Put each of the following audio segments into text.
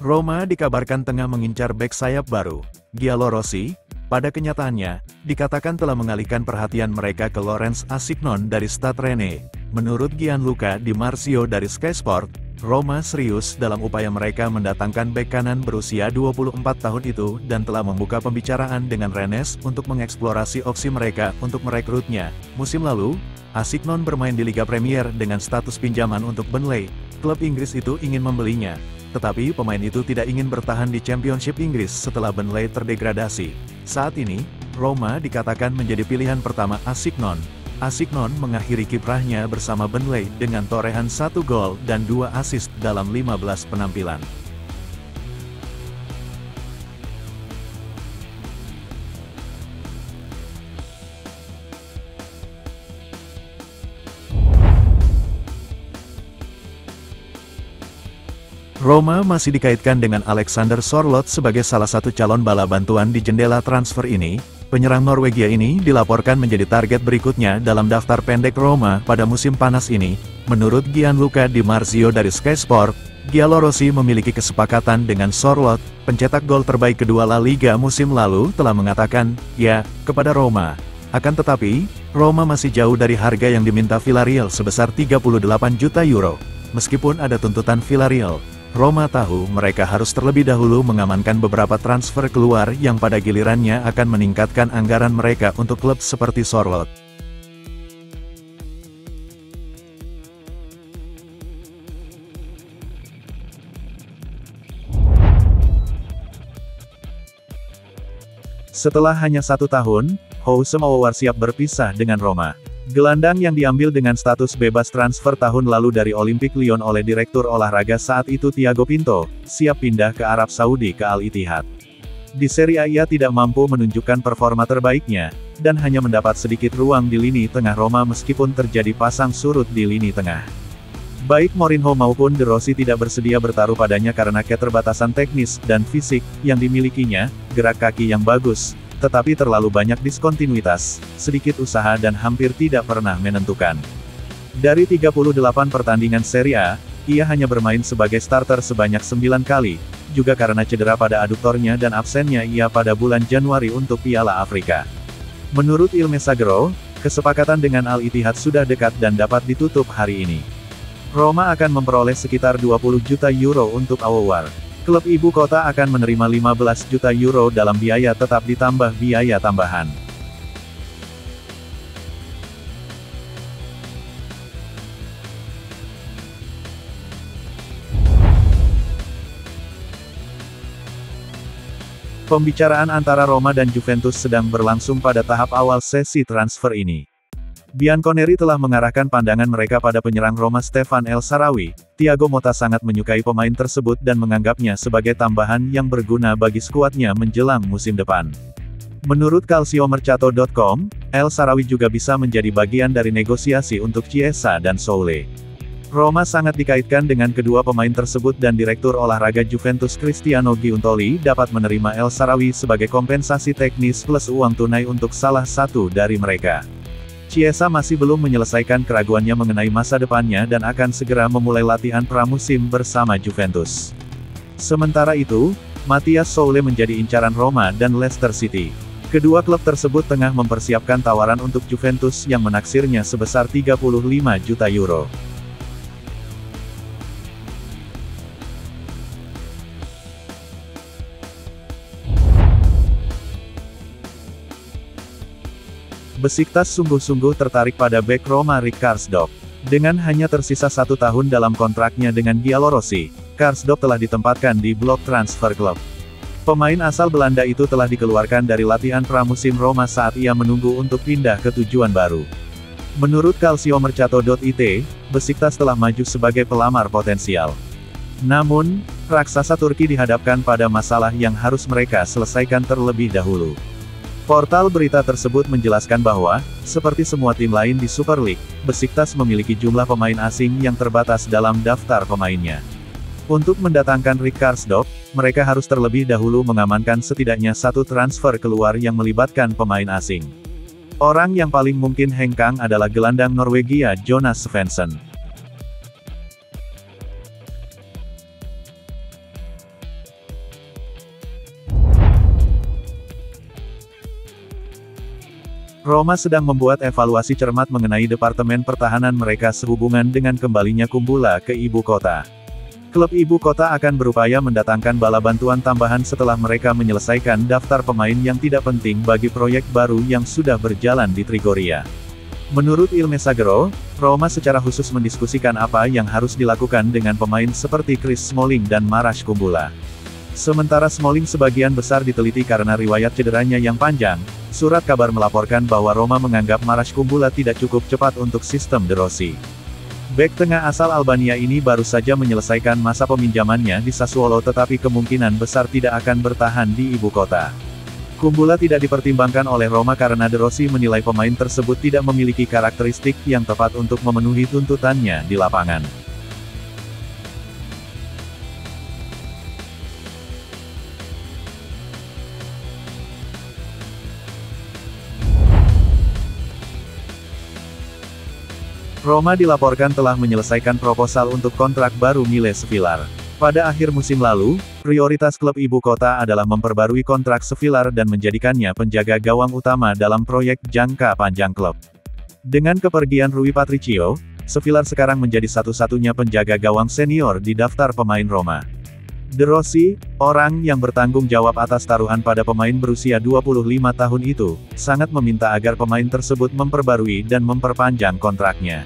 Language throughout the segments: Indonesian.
Roma dikabarkan tengah mengincar bek sayap baru. Gianluca Rossi, pada kenyataannya, dikatakan telah mengalihkan perhatian mereka ke Laurence Asignon dari Stade Rennais. Menurut Gianluca Di Marzio dari Sky Sport, Roma serius dalam upaya mereka mendatangkan bek kanan berusia 24 tahun itu dan telah membuka pembicaraan dengan Rennes untuk mengeksplorasi opsi mereka untuk merekrutnya. Musim lalu, Asignon bermain di Liga Premier dengan status pinjaman untuk Burnley. Klub Inggris itu ingin membelinya, tetapi pemain itu tidak ingin bertahan di Championship Inggris setelah Burnley terdegradasi. Saat ini, Roma dikatakan menjadi pilihan pertama Asignon. Asignon mengakhiri kiprahnya bersama Burnley dengan torehan 1 gol dan 2 assist dalam 15 penampilan. Roma masih dikaitkan dengan Alexander Sørloth sebagai salah satu calon bala bantuan di jendela transfer ini. Penyerang Norwegia ini dilaporkan menjadi target berikutnya dalam daftar pendek Roma pada musim panas ini. Menurut Gianluca Di Marzio dari Sky Sport, Gianluca Rossi memiliki kesepakatan dengan Sørloth, pencetak gol terbaik kedua La Liga musim lalu, telah mengatakan ya kepada Roma. Akan tetapi, Roma masih jauh dari harga yang diminta Villarreal sebesar 38 juta euro. Meskipun ada tuntutan Villarreal, Roma tahu mereka harus terlebih dahulu mengamankan beberapa transfer keluar yang pada gilirannya akan meningkatkan anggaran mereka untuk klub seperti Sørloth. Setelah hanya 1 tahun, Houssem Aouar siap berpisah dengan Roma. Gelandang yang diambil dengan status bebas transfer tahun lalu dari Olympique Lyon oleh Direktur Olahraga saat itu Thiago Pinto, siap pindah ke Arab Saudi ke Al Ittihad. Di Serie A ia tidak mampu menunjukkan performa terbaiknya, dan hanya mendapat sedikit ruang di lini tengah Roma meskipun terjadi pasang surut di lini tengah. Baik Mourinho maupun De Rossi tidak bersedia bertaruh padanya karena keterbatasan teknis dan fisik yang dimilikinya, gerak kaki yang bagus, tetapi terlalu banyak diskontinuitas, sedikit usaha dan hampir tidak pernah menentukan. Dari 38 pertandingan Serie A, ia hanya bermain sebagai starter sebanyak 9 kali, juga karena cedera pada aduktornya dan absennya ia pada bulan Januari untuk Piala Afrika. Menurut Il Messaggero, kesepakatan dengan Al Ittihad sudah dekat dan dapat ditutup hari ini. Roma akan memperoleh sekitar 20 juta euro untuk Aouar. Klub ibu kota akan menerima 15 juta euro dalam biaya tetap ditambah biaya tambahan. Pembicaraan antara Roma dan Juventus sedang berlangsung pada tahap awal sesi transfer ini. Bianconeri telah mengarahkan pandangan mereka pada penyerang Roma Stefan El Shaarawy. Thiago Motta sangat menyukai pemain tersebut dan menganggapnya sebagai tambahan yang berguna bagi skuadnya menjelang musim depan. Menurut Calciomercato.com, El Shaarawy juga bisa menjadi bagian dari negosiasi untuk Chiesa dan Soule. Roma sangat dikaitkan dengan kedua pemain tersebut dan Direktur Olahraga Juventus Cristiano Giuntoli dapat menerima El Shaarawy sebagai kompensasi teknis plus uang tunai untuk salah satu dari mereka. Chiesa masih belum menyelesaikan keraguannya mengenai masa depannya dan akan segera memulai latihan pramusim bersama Juventus. Sementara itu, Matthias Soule menjadi incaran Roma dan Leicester City. Kedua klub tersebut tengah mempersiapkan tawaran untuk Juventus yang menaksirnya sebesar 35 juta euro. Besiktas sungguh-sungguh tertarik pada bek Roma Rick Karsdorp. Dengan hanya tersisa 1 tahun dalam kontraknya dengan Gianluca Rossi, Karsdorp telah ditempatkan di blok transfer klub. Pemain asal Belanda itu telah dikeluarkan dari latihan pramusim Roma saat ia menunggu untuk pindah ke tujuan baru. Menurut Calciomercato.it, Besiktas telah maju sebagai pelamar potensial. Namun, raksasa Turki dihadapkan pada masalah yang harus mereka selesaikan terlebih dahulu. Portal berita tersebut menjelaskan bahwa, seperti semua tim lain di Super League, Besiktas memiliki jumlah pemain asing yang terbatas dalam daftar pemainnya. Untuk mendatangkan Rick Karsdorp, mereka harus terlebih dahulu mengamankan setidaknya 1 transfer keluar yang melibatkan pemain asing. Orang yang paling mungkin hengkang adalah gelandang Norwegia Jonas Svensson. Roma sedang membuat evaluasi cermat mengenai departemen pertahanan mereka sehubungan dengan kembalinya Kumbula ke ibu kota. Klub ibu kota akan berupaya mendatangkan bala bantuan tambahan setelah mereka menyelesaikan daftar pemain yang tidak penting bagi proyek baru yang sudah berjalan di Trigoria. Menurut Il Messaggero, Roma secara khusus mendiskusikan apa yang harus dilakukan dengan pemain seperti Chris Smalling dan Marash Kumbula. Sementara Smalling sebagian besar diteliti karena riwayat cederanya yang panjang, surat kabar melaporkan bahwa Roma menganggap Marash Kumbula tidak cukup cepat untuk sistem De Rossi. Bek tengah asal Albania ini baru saja menyelesaikan masa peminjamannya di Sassuolo tetapi kemungkinan besar tidak akan bertahan di ibu kota. Kumbula tidak dipertimbangkan oleh Roma karena De Rossi menilai pemain tersebut tidak memiliki karakteristik yang tepat untuk memenuhi tuntutannya di lapangan. Roma dilaporkan telah menyelesaikan proposal untuk kontrak baru Miles Svilar. Pada akhir musim lalu, prioritas klub ibu kota adalah memperbarui kontrak Svilar dan menjadikannya penjaga gawang utama dalam proyek jangka panjang klub. Dengan kepergian Rui Patricio, Svilar sekarang menjadi satu-satunya penjaga gawang senior di daftar pemain Roma. De Rossi, orang yang bertanggung jawab atas taruhan pada pemain berusia 25 tahun itu, sangat meminta agar pemain tersebut memperbarui dan memperpanjang kontraknya.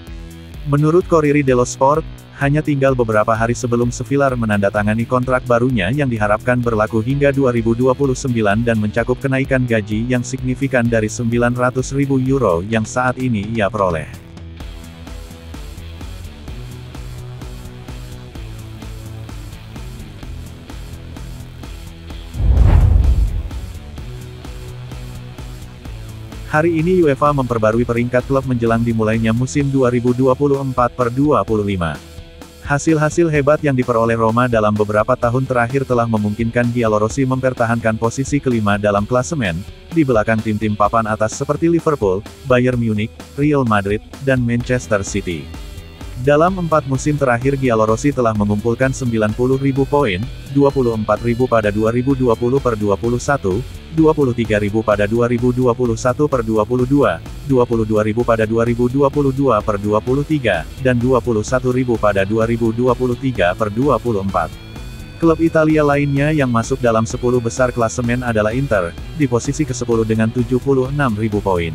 Menurut Corriere dello Sport, hanya tinggal beberapa hari sebelum Svilar menandatangani kontrak barunya yang diharapkan berlaku hingga 2029 dan mencakup kenaikan gaji yang signifikan dari 900.000 euro yang saat ini ia peroleh. Hari ini UEFA memperbarui peringkat klub menjelang dimulainya musim 2024/25. Hasil-hasil hebat yang diperoleh Roma dalam beberapa tahun terakhir telah memungkinkan Giallorossi mempertahankan posisi kelima dalam klasemen, di belakang tim-tim papan atas seperti Liverpool, Bayern Munich, Real Madrid, dan Manchester City. Dalam 4 musim terakhir Giallorossi telah mengumpulkan 90.000 poin, 24.000 pada 2020/21, 23.000 pada 2021/22, 22.000 pada 2022/23, dan 21.000 pada 2023/24. Klub Italia lainnya yang masuk dalam 10 besar klasemen adalah Inter, di posisi ke-10 dengan 76.000 poin.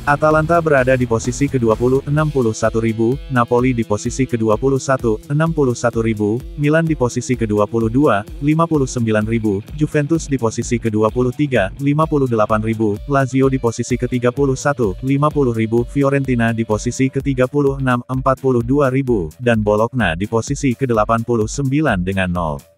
Atalanta berada di posisi ke-20, 61.000, Napoli di posisi ke-21, 61.000, Milan di posisi ke-22, 59.000, Juventus di posisi ke-23, 58.000, Lazio di posisi ke-31, 50.000, Fiorentina di posisi ke-36, 42.000, dan Bologna di posisi ke-89 dengan 0.